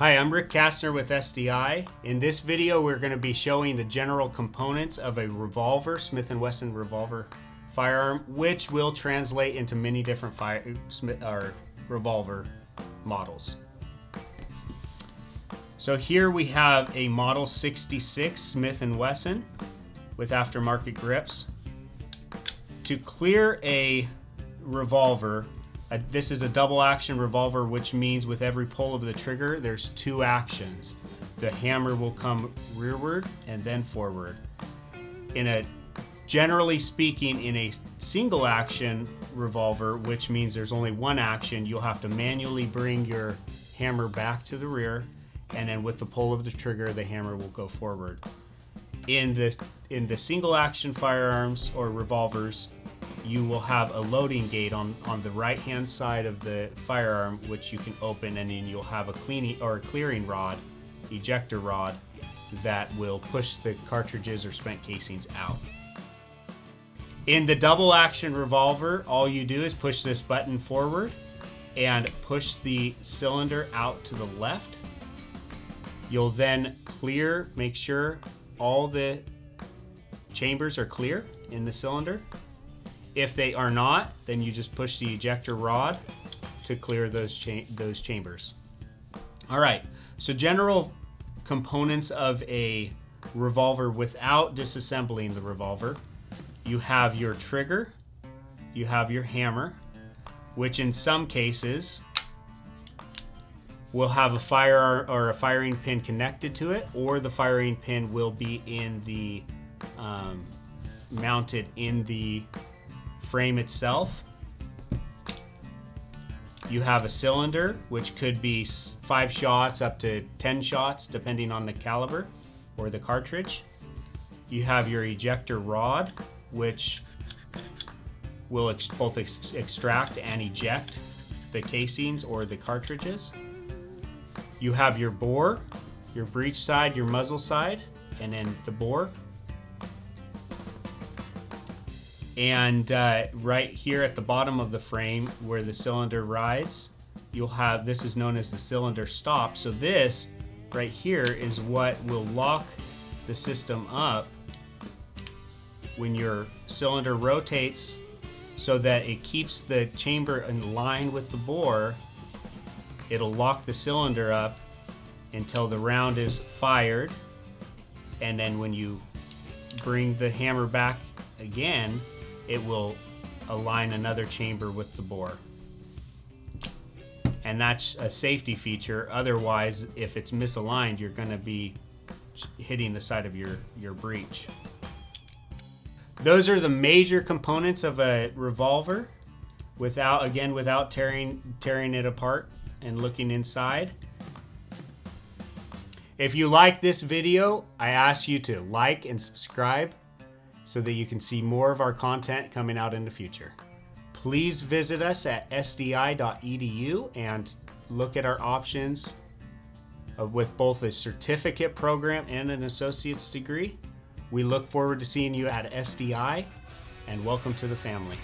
Hi, I'm Rick Kastner with SDI. In this video, we're going to be showing the general components of a revolver, Smith & Wesson revolver firearm, which will translate into many different revolver models. So here we have a Model 66 Smith & Wesson with aftermarket grips. To clear a revolver, this is a double action revolver, which means with every pull of the trigger, there's two actions. The hammer will come rearward and then forward. Generally speaking, in a single action revolver, which means there's only one action, you'll have to manually bring your hammer back to the rear, and then with the pull of the trigger, the hammer will go forward. In the single action firearms or revolvers, you will have a loading gate on the right hand side of the firearm, which you can open, and then you'll have a clearing rod, ejector rod, that will push the cartridges or spent casings out. In the double action revolver, all you do is push this button forward and push the cylinder out to the left. You'll then make sure all the chambers are clear in the cylinder. If they are not, then you just push the ejector rod to clear those chambers. All right, so general components of a revolver without disassembling the revolver. You have your trigger, you have your hammer, which in some cases will have a firing pin connected to it, or the firing pin will be in the mounted in the frame itself. You have a cylinder, which could be 5 shots up to 10 shots, depending on the caliber or the cartridge. You have your ejector rod, which will both extract and eject the casings or the cartridges. You have your bore, your breech side, your muzzle side, and then the bore. And right here at the bottom of the frame where the cylinder rides, this is known as the cylinder stop. So this right here is what will lock the system up when your cylinder rotates, so that it keeps the chamber in line with the bore. It'll lock the cylinder up until the round is fired, and then when you bring the hammer back again, it will align another chamber with the bore. And that's a safety feature. Otherwise, if it's misaligned, you're going to be hitting the side of your breech. Those are the major components of a revolver, without tearing it apart and looking inside. If you like this video, I ask you to like and subscribe so that you can see more of our content coming out in the future. Please visit us at sdi.edu and look at our options with both a certificate program and an associate's degree. We look forward to seeing you at SDI, and welcome to the family.